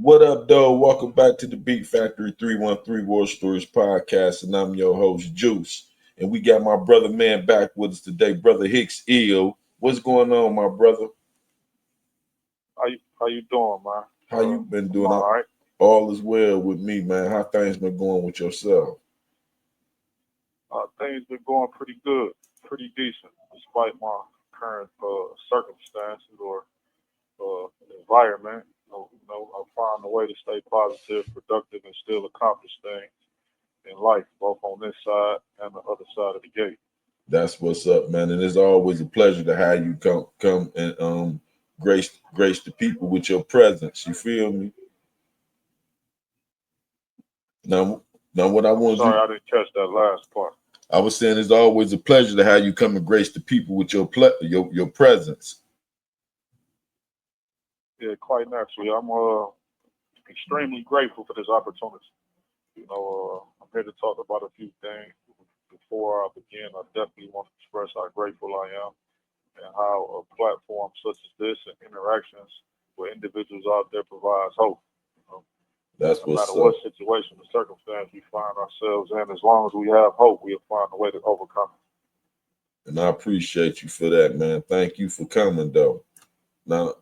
What up, though? Welcome back to the Beat Factory 313 War Stories podcast, and I'm your host, Juice. And we got my brother man back with us today, Brother Hicks Eel. What's going on, my brother? How you doing, man? How you been I'm doing? all right. All is well with me, man. How things been going with yourself? Things been going pretty good, pretty decent, despite my current circumstances or environment. I find a way to stay positive, productive, and still accomplish things in life, both on this side and the other side of the gate. That's what's up, man. And it's always a pleasure to have you come and grace the people with your presence. You feel me? Now what I I'm want sorry you I didn't catch that last part. I was saying it's always a pleasure to have you come and grace the people with your presence. Yeah, quite naturally. I'm extremely grateful for this opportunity. I'm here to talk about a few things. Before I begin, I definitely want to express how grateful I am and how a platform such as this and interactions with individuals out there provides hope. You know, That's no matter what's up. what situation or circumstance we find ourselves in, as long as we have hope, we'll find a way to overcome it. And I appreciate you for that, man. Thank you for coming though. Now,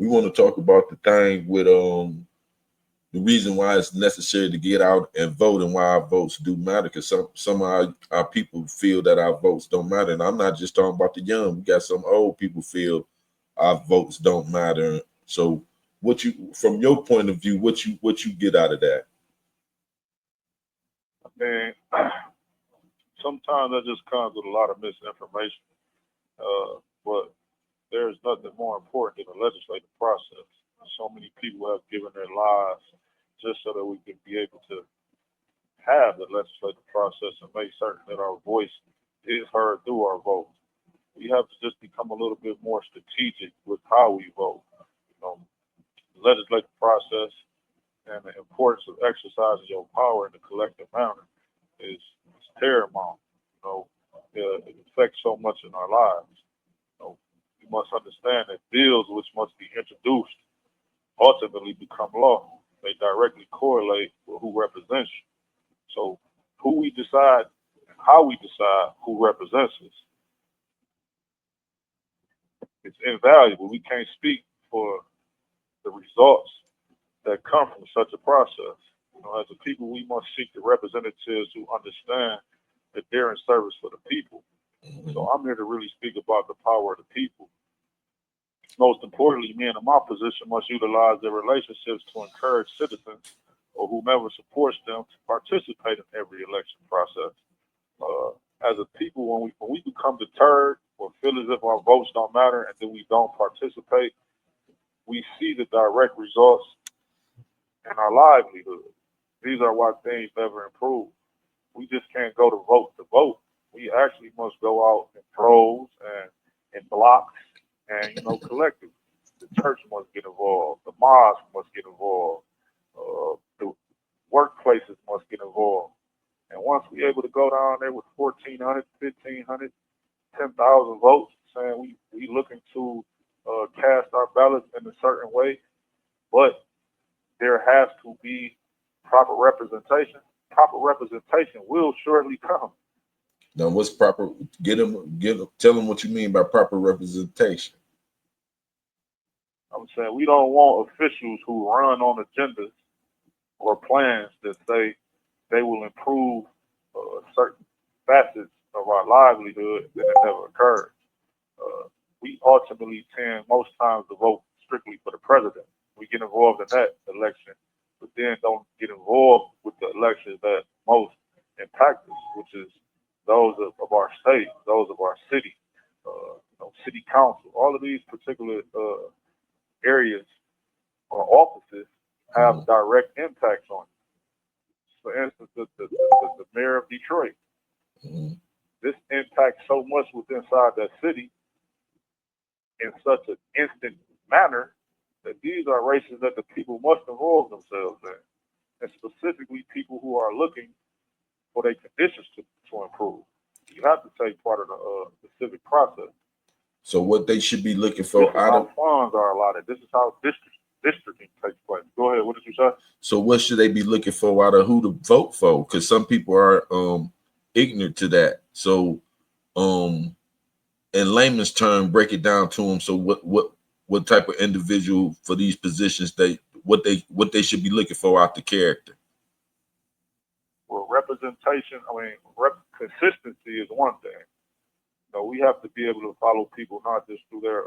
we want to talk about the thing with the reason why it's necessary to get out and vote and why our votes do matter. Because some of our people feel that our votes don't matter. And I'm not just talking about the young. We got some old people feel our votes don't matter. So from your point of view, what you get out of that? And sometimes that just comes with a lot of misinformation. But there's nothing more important than the legislative process. So many people have given their lives just so that we can be able to have the legislative process and make certain that our voice is heard through our vote. We have to just become a little bit more strategic with how we vote. The legislative process and the importance of exercising your power in a collective manner is paramount. It affects so much in our lives. You must understand that bills which must be introduced ultimately become law. They directly correlate with who represents you. So who we decide, how we decide who represents us, it's invaluable. We can't speak for the results that come from such a process. As a people, we must seek the representatives who understand that they're in service for the people. So I'm here to really speak about the power of the people. Most importantly, men in my position must utilize their relationships to encourage citizens or whomever supports them to participate in every election process. As a people, when we become deterred or feel as if our votes don't matter and then we don't participate, we see the direct results in our livelihood. These are why things never improve. We just can't go to vote to vote. We actually must go out in droves and in blocks and collectively. The church must get involved. The mosque must get involved. The workplaces must get involved. And once we're able to go down there with 1,400, 1,500, 10,000 votes, saying we looking to cast our ballots in a certain way, but there has to be proper representation. Proper representation will surely come. Now, what's proper? Tell them what you mean by proper representation. I'm saying we don't want officials who run on agendas or plans that say they will improve certain facets of our livelihood that it never occurred. We ultimately tend most times to vote strictly for the president. We get involved in that election, but then don't get involved with the elections that most impact us, which is those of our state, those of our city, city council. All of these particular areas or offices have direct impacts on it. For instance, the mayor of Detroit. This impacts so much within inside that city in such an instant manner that these are races that the people must involve themselves in, and specifically people who are looking for their conditions to improve. You have to take part of the civic process. So what they should be looking This for is how funds are allotted. This is how districting takes place. Go say? So what should they be looking for out of who to vote for? Because some people are ignorant to that. So in layman's term, break it down to them. So what type of individual for these positions what they should be looking for out the character? Well, representation. I mean, consistency is one thing. We have to be able to follow people not just through their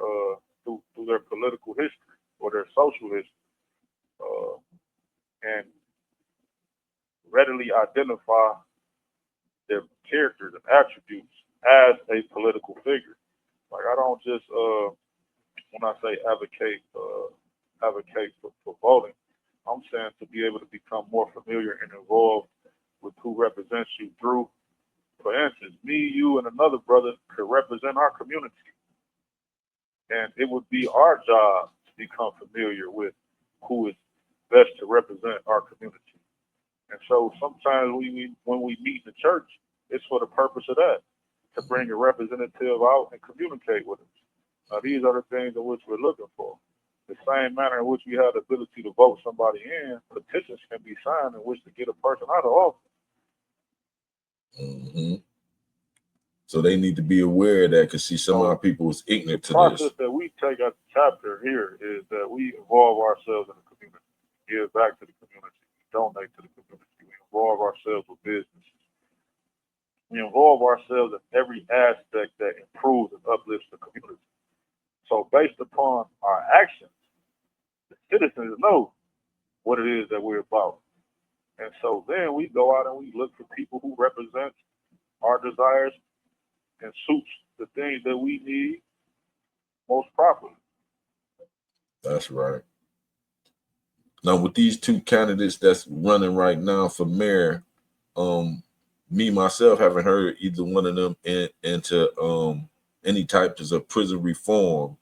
through their political history or their social history, and readily identify their characters and attributes as a political figure. Like I don't just when I say advocate for voting, I'm saying to be able to become more familiar and involved with who represents you through. For instance, me, you, and another brother could represent our community. And it would be our job to become familiar with who is best to represent our community. And so sometimes when we meet in the church, it's for the purpose of that, to bring a representative out and communicate with us. Now, these are the things in which we're looking for. The same manner in which we have the ability to vote somebody in, petitions can be signed in which to get a person out of office. Mm-hmm. So they need to be aware of that, because see, some of our people is ignorant to this. The process that we take at the chapter here is that we involve ourselves in the community, give back to the community, donate to the community. We involve ourselves with businesses. We involve ourselves in every aspect that improves and uplifts the community. So based upon our actions, the citizens know what it is that we're about. And so then we go out and we look for people who represent our desires and suits the things that we need most properly. That's right. Now, with these two candidates that's running right now for mayor, me myself haven't heard either one of them into any types of prison reform.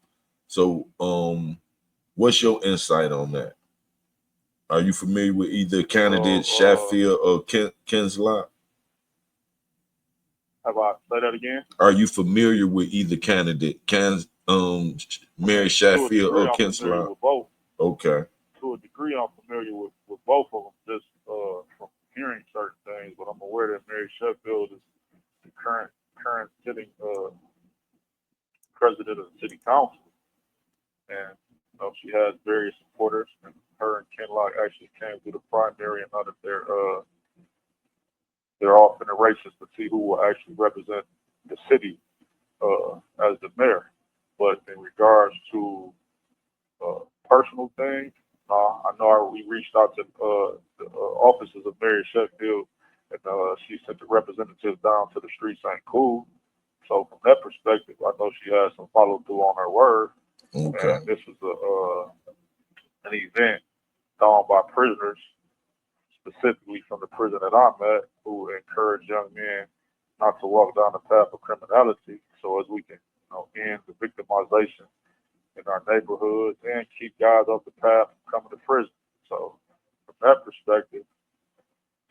So, what's your insight on that? Are you familiar with either candidate Sheffield or KINLOCH? Have I say that again? Are you familiar with either candidate, Mary Sheffield or KINLOCH? With both. Okay. To a degree, I'm familiar with both of them, just from hearing certain things. But I'm aware that Mary Sheffield is the current sitting president of the city council, and she has various supporters. And her and KINLOCH actually came through the primary, and now that they're off in the races to see who will actually represent the city as the mayor. But in regards to personal things, I know we reached out to the offices of Mary Sheffield, and she sent the representatives down to the streets ain't cool. So from that perspective, I know she has some follow through on her word. Okay. And this was an event done by prisoners, specifically from the prison that I'm at, who encourage young men not to walk down the path of criminality, so as we can end the victimization in our neighborhoods and keep guys off the path of coming to prison. So from that perspective,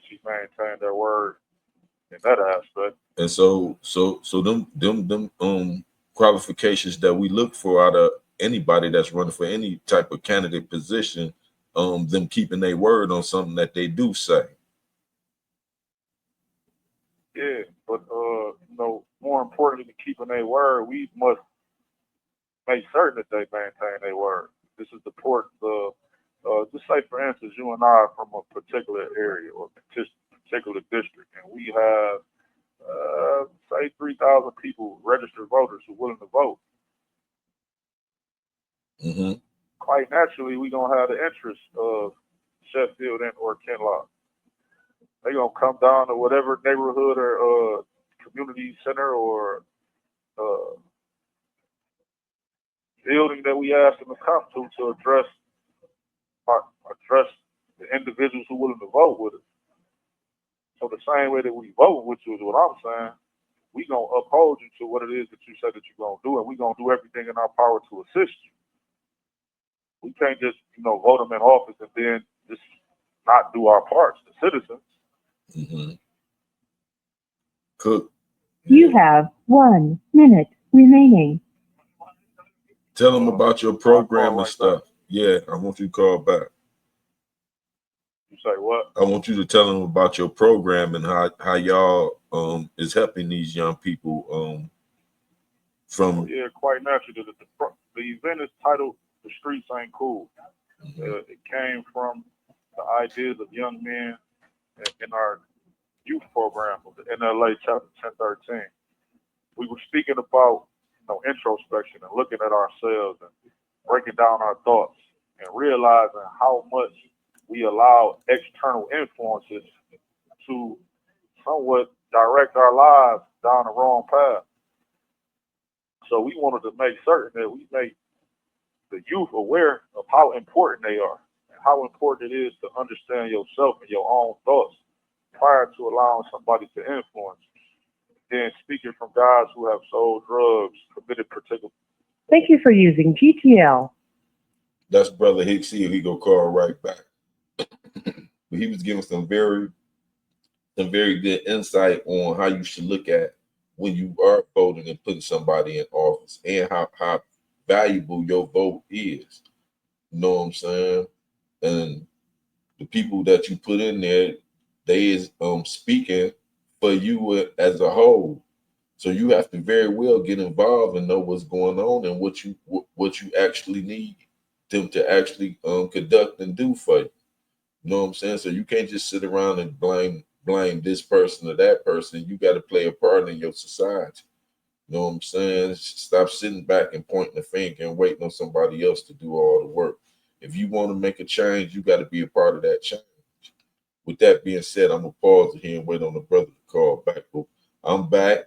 she maintained her word in that aspect. And so them qualifications that we look for out of anybody that's running for any type of candidate position, them keeping their word on something that they do say. Yeah, but more importantly than keeping their word, we must make certain that they maintain their word. This is the importance of, just say for instance, you and I are from a particular area or particular district, and we have, say 3,000 people, registered voters who are willing to vote. Mm-hmm. Quite naturally, we're going to have the interest of Sheffield and or KINLOCH. They're going to come down to whatever neighborhood or community center or building that we ask them to come to address the individuals who are willing to vote with us. So the same way that we vote with you is what I'm saying, we're going to uphold you to what it is that you said that you're going to do, and we're going to do everything in our power to assist you. We can't just, vote them in office and then just not do our parts, the citizens. Mm-hmm. Cook. You have 1 minute remaining. Tell them about your program and stuff. Yeah, I want you to call back. You say what? I want you to tell them about your program and how y'all is helping these young people Oh, from. yeah, quite naturally. The event is titled "The Streets Ain't Cool." It came from the ideas of young men in our youth program of the NLA Chapter 1013. We were speaking about introspection and looking at ourselves and breaking down our thoughts and realizing how much we allow external influences to somewhat direct our lives down the wrong path. So we wanted to make certain that we make the youth aware of how important they are and how important it is to understand yourself and your own thoughts prior to allowing somebody to influence you. Then speaking from guys who have sold drugs, committed particular. Thank you for using GTL. That's Brother Hicks here. He go call right back. But he was giving some very good insight on how you should look at when you are voting and putting somebody in office and how valuable your vote is. You know what I'm saying? And the people that you put in there, they is speaking for you as a whole. So you have to very well get involved and know what's going on and what you actually need them to actually conduct and do for you. You know what I'm saying? So you can't just sit around and blame this person or that person. You got to play a part in your society. You know what I'm saying? Stop sitting back and pointing the finger and waiting on somebody else to do all the work. If you want to make a change, you got to be a part of that change. With that being said, I'm gonna pause it here and wait on the brother to call back. But I'm back.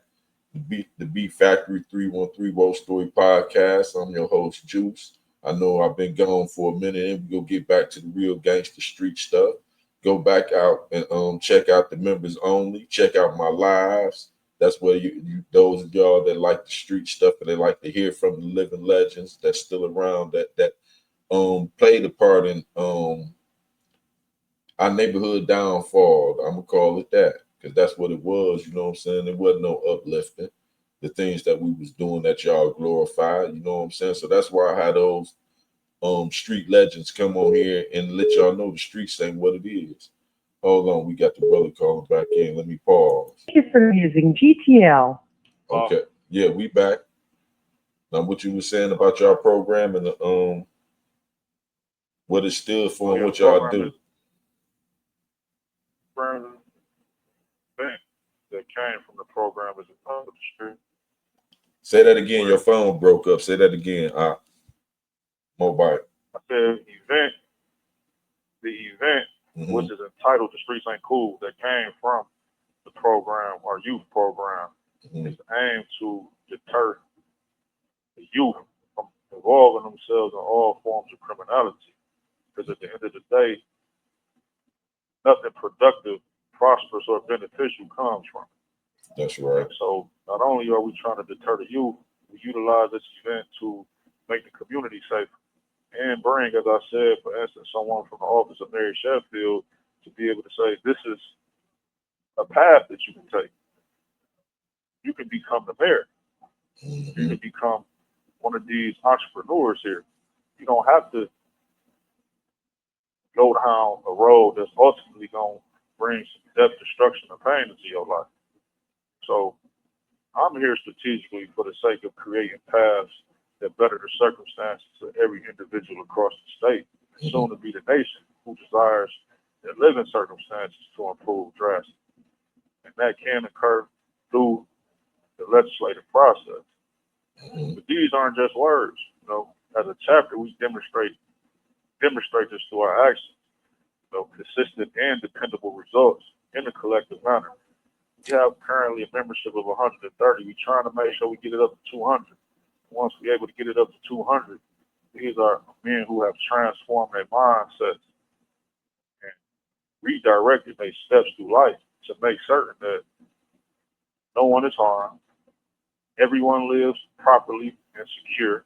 The Beat Factory 313 Woe Story Podcast. I'm your host, Juice. I know I've been gone for a minute, and we go get back to the real gangster street stuff. Go back out and check out the members only. Check out my lives. That's where you those of y'all that like the street stuff and they like to hear from the living legends that's still around that played a part in our neighborhood downfall. I'm gonna call it that because that's what it was. You know what I'm saying? There wasn't no uplifting. The things that we was doing that y'all glorified. You know what I'm saying? So that's why I had those street legends come on here and let y'all know the streets ain't what it is. Hold on, we got the brother calling back in. Let me pause. Thank you for using GTL. Okay, yeah, we back. Now, what you were saying about y'all program and the what it stood for and what y'all do. That came from the program is a public street. Say that again. Your phone broke up. Say that again. Mobile. I said the event, which is entitled "The Streets Ain't Cool," that came from the program, our youth program, is aimed to deter the youth from involving themselves in all forms of criminality. Because at the end of the day, nothing productive, prosperous, or beneficial comes from it. That's right. So not only are we trying to deter the youth, we utilize this event to make the community safer and bring, as I said, for instance, someone from the office of Mayor Sheffield to be able to say, this is a path that you can take. You can become the mayor. You can become one of these entrepreneurs here. You don't have to go down a road that's ultimately going to bring some death, destruction, and pain into your life. So I'm here strategically for the sake of creating paths that better the circumstances of every individual across the state, and soon to be the nation, who desires their living circumstances to improve drastically. And that can occur through the legislative process. But these aren't just words. As a chapter, we demonstrate this through our actions. Consistent and dependable results in a collective manner. We have currently a membership of 130. We're trying to make sure we get it up to 200. Once we're able to get it up to 200, these are men who have transformed their mindsets and redirected their steps through life to make certain that no one is harmed, everyone lives properly and secure,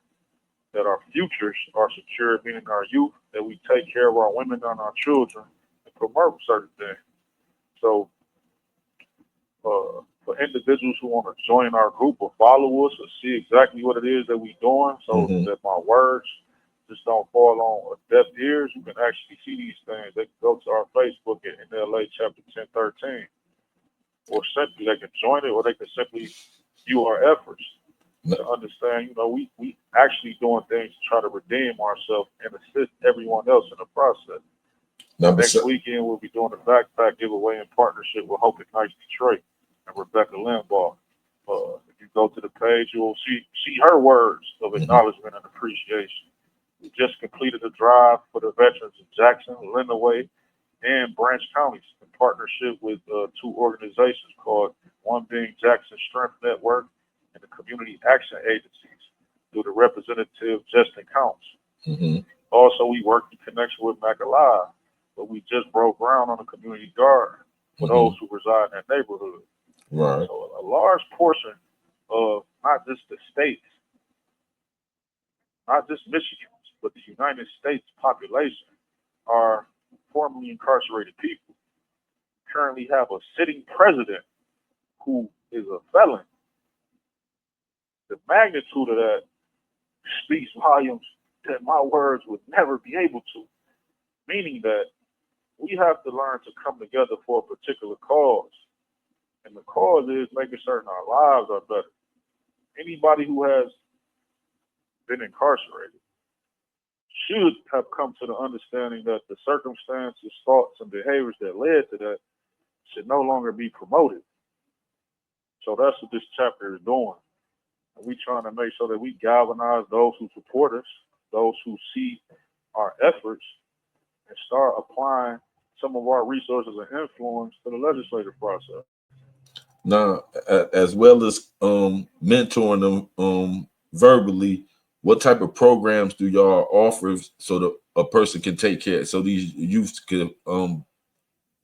that our futures are secure, meaning our youth, that we take care of our women and our children and promote certain things. So for individuals who want to join our group or follow us or see exactly what it is that we're doing, so that my words just don't fall on deaf ears, you can actually see these things. They can go to our Facebook at NLA chapter 1013, or simply they can join it, or they can simply view our efforts to understand, we actually doing things to try to redeem ourselves and assist everyone else in the process. Next weekend, we'll be doing a backpack giveaway in partnership with Hope Ignites Detroit and Rebecca Limbaugh. If you go to the page, you will see her words of acknowledgement and appreciation. We just completed a drive for the veterans of Jackson, Lenawee, and Branch counties in partnership with two organizations called, one being Jackson Strength Network and the Community Action Agencies through the representative Justin Counts. Also, we work in connection with Mac Alive, but we just broke ground on a community garden for those who reside in that neighborhood. Right. So a large portion of not just the states, not just Michigan, but the United States population are formerly incarcerated people. We currently have a sitting president who is a felon. The magnitude of that speaks volumes that my words would never be able to. Meaning that we have to learn to come together for a particular cause. And the cause is making certain our lives are better. Anybody who has been incarcerated should have come to the understanding that the circumstances, thoughts, and behaviors that led to that should no longer be promoted. So that's what this chapter is doing. And we're trying to make sure that we galvanize those who support us, those who see our efforts, and start applying some of our resources and influence to the legislative process. Now, as well as mentoring them verbally, what type of programs do y'all offer so that a person can take care, so these youth can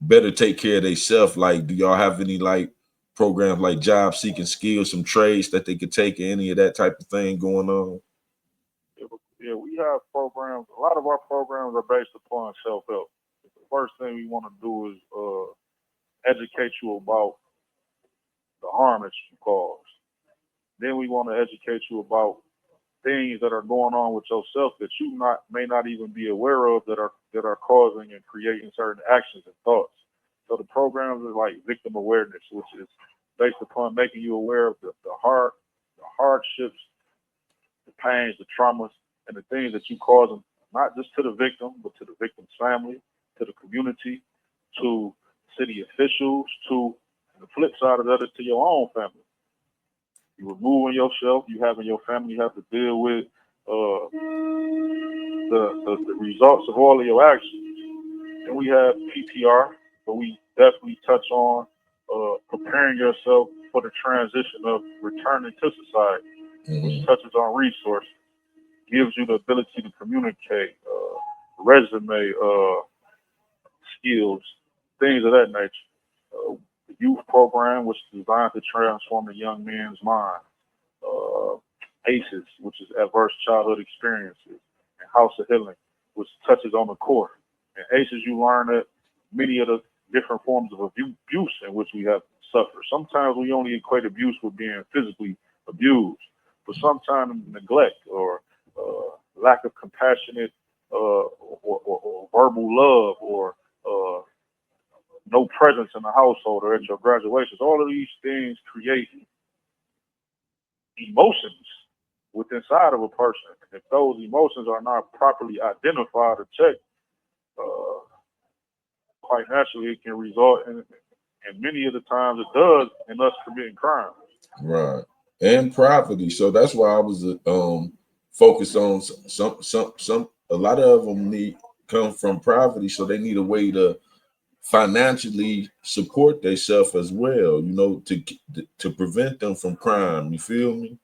better take care of themselves? Like, do y'all have any like programs like job seeking skills, some trades that they could take, any of that type of thing going on? Yeah, we have programs. A lot of our programs are based upon self-help. The first thing we want to do is educate you about the harm that you cause. Then we want to educate you about things that are going on with yourself that you may not even be aware of that are causing and creating certain actions and thoughts. So the programs are like victim awareness, which is based upon making you aware of the hardships, the pains, the traumas, and the things that you cause, not just to the victim, but to the victim's family, to the community, to city officials, to the flip side of that is to your own family. You removing yourself, you having your family have to deal with the results of all of your actions. And we have PTR, but we definitely touch on preparing yourself for the transition of returning to society, which touches on resources, gives you the ability to communicate, resume skills, things of that nature. The youth program, which is designed to transform the young man's mind. ACEs, which is Adverse Childhood Experiences, and House of Healing, which touches on the core. And ACEs, you learn that many of the different forms of abuse in which we have suffered. Sometimes we only equate abuse with being physically abused, but sometimes neglect or lack of compassionate or verbal love or no presence in the household or at your graduations. All of these things create emotions within inside of a person. If those emotions are not properly identified or checked, quite naturally it can result in, and many of the times it does, in us committing crimes. Right. And poverty. So that's why I was focused on some a lot of them come from poverty, so they need a way to financially support themselves as well, to prevent them from crime. You feel me?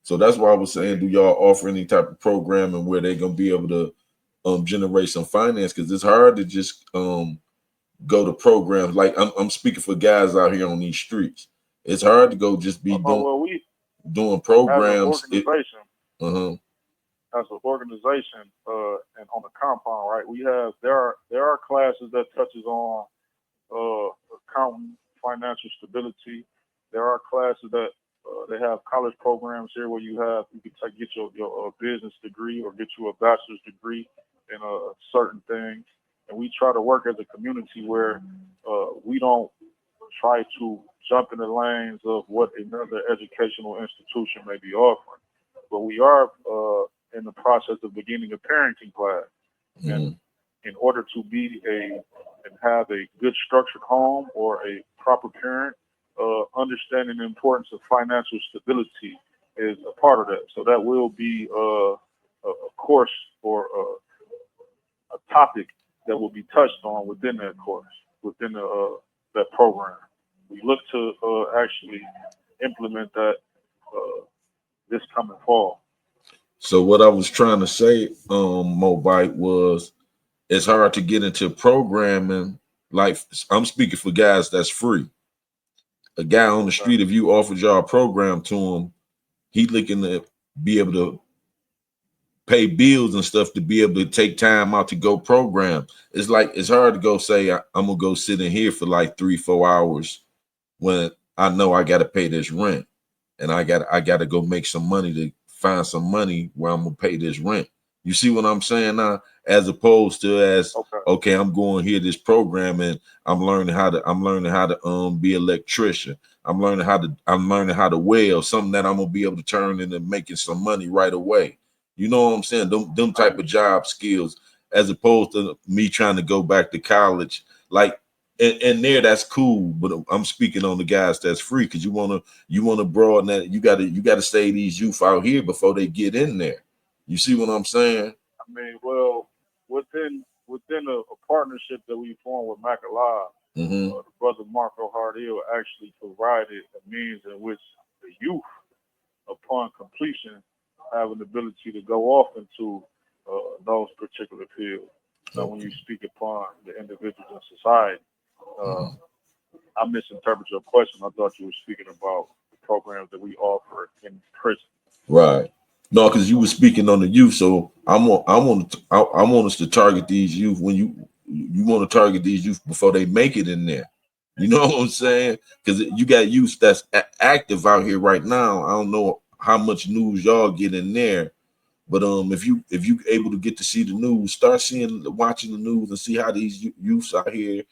So that's why I was saying, do y'all offer any type of programming where they're gonna be able to generate some finance? Because it's hard to just go to programs like I'm speaking for guys out here on these streets. It's hard to go just be doing programs. As an organization, and on the compound, right? There are classes that touches on accounting, financial stability. There are classes that They have college programs here where you can get your business degree or get you a bachelor's degree in certain things. And we try to work as a community where we don't try to jump in the lanes of what another educational institution may be offering. But we are in the process of beginning a parenting class. And in order to be and have a good structured home or a proper parent, understanding the importance of financial stability is a part of that. So that will be a course or a topic that will be touched on within that course, within that program. We look to actually implement that this coming fall. So what I was trying to say, Mobite, was it's hard to get into programming. Like, I'm speaking for guys that's free. A guy on the street, if you offered y'all a program to him, he looking to be able to pay bills and stuff to be able to take time out to go program. It's like, it's hard to go say, I'm gonna go sit in here for like 3-4 hours when I know I got to pay this rent and I got to go make some money to find some money where I'm gonna pay this rent. You see what I'm saying now? As opposed to okay, I'm going here this program and I'm learning how to be an electrician. I'm learning how to weld, something that I'm gonna be able to turn into making some money right away. You know what I'm saying? Them type of job skills, as opposed to me trying to go back to college. Like, and there, that's cool, but I'm speaking on the guys that's free, because you wanna broaden that. You gotta stay these youth out here before they get in there. You see what I'm saying? I mean, well, within a partnership that we formed with Macalab, the brother Marco Hardill actually provided a means in which the youth, upon completion, have an ability to go off into those particular fields. So when you speak upon the individuals in society, I misinterpreted your question. I thought you were speaking about the programs that we offer in prison. Right. No, because you were speaking on the youth, so I want us to target these youth. When you want to target these youth before they make it in there. You know what I'm saying? Because you got youth that's active out here right now. I don't know how much news y'all get in there, but if you able to get to see the news, start watching the news and see how these youths out here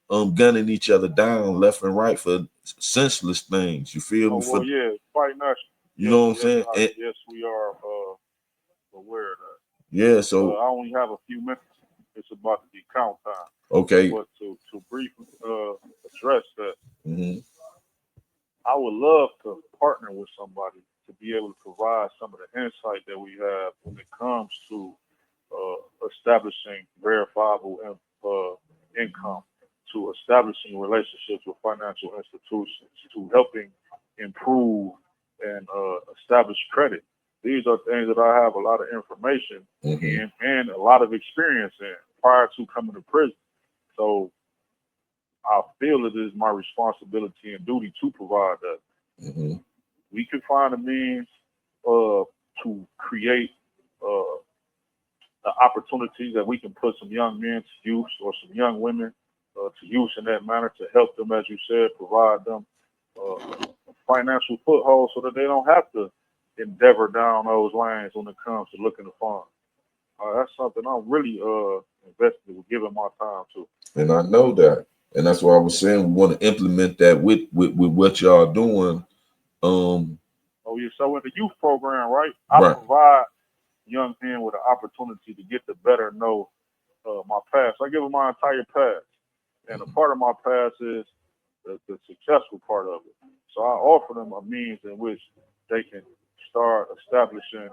gunning each other down left and right for senseless things. You feel me? Well, yeah, quite natural. You know what I'm saying? Yes, we are aware of that. Yeah, so I only have a few minutes. It's about to be count time. Okay. But to briefly address that, Mm-hmm. I would love to partner with somebody to be able to provide some of the insight that we have when it comes to establishing verifiable income, to establishing relationships with financial institutions, to helping improve and establish credit. These are things that I have a lot of information in and a lot of experience in prior to coming to prison. So I feel it is my responsibility and duty to provide that. We can find a means to create the opportunities that we can put some young men to use or some young women to use in that manner to help them, as you said, provide them financial foothold so that they don't have to endeavor down those lanes when it comes to looking to fund. That's something I'm really invested with giving my time to. And I know that. And that's why I was saying we want to implement that with what y'all doing. Oh yeah, so in the youth program, right? I provide young men with an opportunity to get to better know my past. I give them my entire past. And a part of my past is the successful part of it. So I offer them a means in which they can start establishing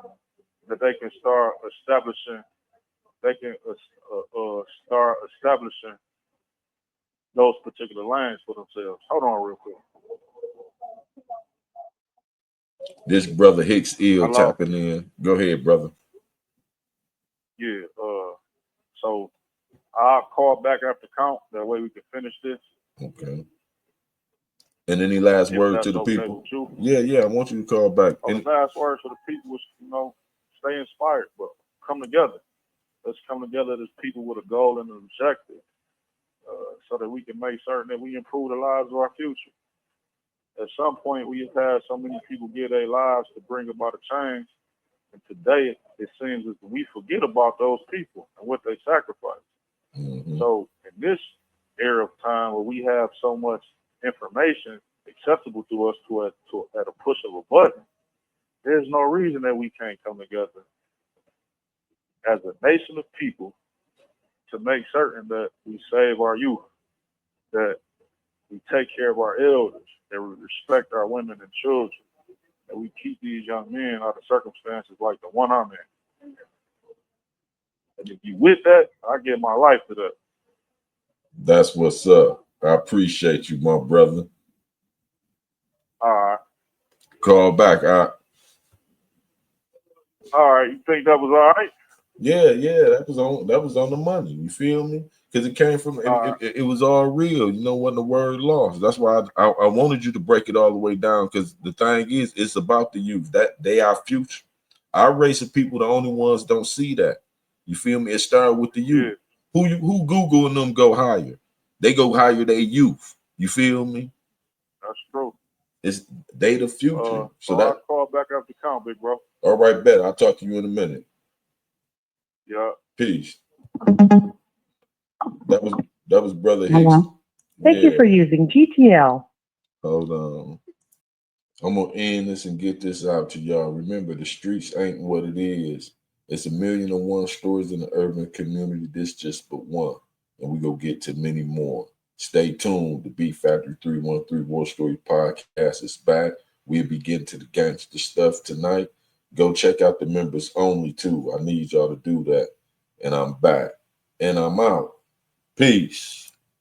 those particular lanes for themselves. Hold on real quick. This brother Hicks Ill tapping in. Go ahead, brother. Yeah, so I'll call back after count. That way we can finish this. Okay. And any last word to the people? Yeah, I want you to call back. The last word to the people was, stay inspired, but come together. Let's come together as people with a goal and an objective so that we can make certain that we improve the lives of our future. At some point, we have had so many people give their lives to bring about a change. And today, it seems as we forget about those people and what they sacrificed. Mm-hmm. So in this era of time where we have so much information accessible to us at a push of a button, there's no reason that we can't come together as a nation of people to make certain that we save our youth, that we take care of our elders, that we respect our women and children, that we keep these young men out of circumstances like the one I'm in. And if you with that, I give my life to that. That's what's up. I appreciate you, my brother. All right. Call back. All right. You think that was all right? Yeah, that was on the money. You feel me? Because it came from it was all real. You know, wasn't the word lost. That's why I wanted you to break it all the way down. Because the thing is, it's about the youth. That they our future. Our race of people, the only ones don't see that. You feel me? It started with the youth. Yeah. Who Google and them go higher? They go higher their youth. You feel me? That's true. It's they the future. So I'll call back after the count, big bro. All right, bet. I'll talk to you in a minute. Yeah. Peace. That was Brother Hicks. Thank you for using GTL. Hold on. I'm gonna end this and get this out to y'all. Remember, the streets ain't what it is. It's 1,000,001 stories in the urban community. This just but one. And we go get to many more. Stay tuned. The Beat Factory 313 War Story Podcast is back. We'll be getting to the gangster stuff tonight. Go check out the members only too. I need y'all to do that. And I'm back. And I'm out. Peace.